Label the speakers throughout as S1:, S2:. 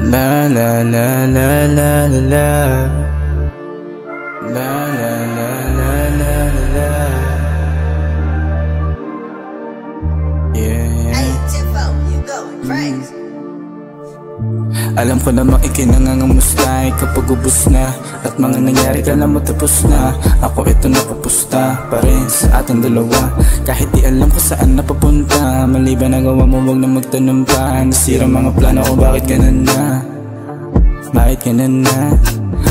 S1: La la la la la la la la la la la la. Yeah.
S2: Hey, Tifo, you going crazy.
S1: Alam ko namang ikinangangamusta kapag ubos na at mga nangyari ka na mo tapos na. Ako ito napupusta pa rin sa ating dalawa. Kahit di alam ko saan napapunta, maliban na gawa mo wag na magtanong pa. Nasira mga plano ko, bakit ganun na? Bakit ganun na?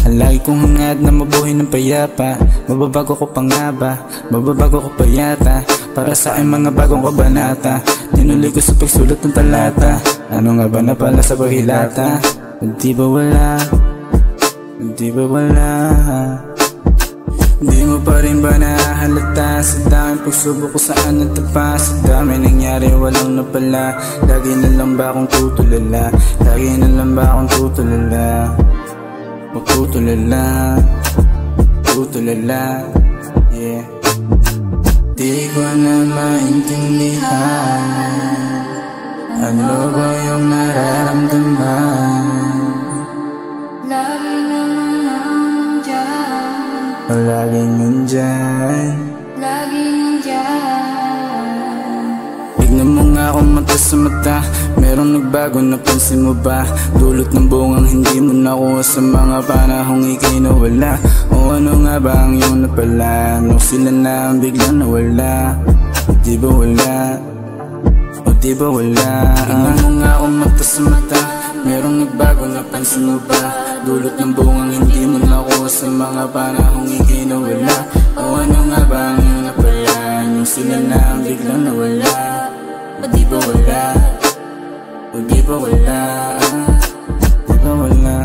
S1: Ang lagi kong hangad na mabuhay ng payapa. Mababago ko pa nga ba? Mababago ko pa yata. Para sa aking mga bagong kabanata. Tinuloy ko sa pagsulat ng talata. Ano nga ba na pala sa paghilata? Di ba wala? Di ba wala? Di mo pa rin ba nahalata? Sa daming pagsubok ko saan natapa? Sa dami nangyari walang napala. Lagi na lang ba akong tutulala? Lagi na lang ba akong tutulala? Magtutulala, tutulala, yeah. Di ko na maintindihan ano ba yung nararamdaman.
S3: Lagi naman nandyan,
S1: Laging nandyan,
S3: lagi nandyan.
S1: tignan mo nga akong mata sa mata. Merong nagbago, napansin mo ba? Dulot ng bungang hindi mo nakuha sa mga panahong ika'y nawala. O ano nga ba ang iyong napala? Nung sila na ang biglang nawala. Di ba wala? O di ba wala? Tignan mo nga akong mata sa mata. Merong nagbago, napansin mo ba? Dulot ng bungang hindi mo nakuha sa mga panahong ika'y nawala. O ano nga ba ang iyong napala? Nung sila na ang biglang nawala. O di ba wala? O di ba wala? Di ba wala?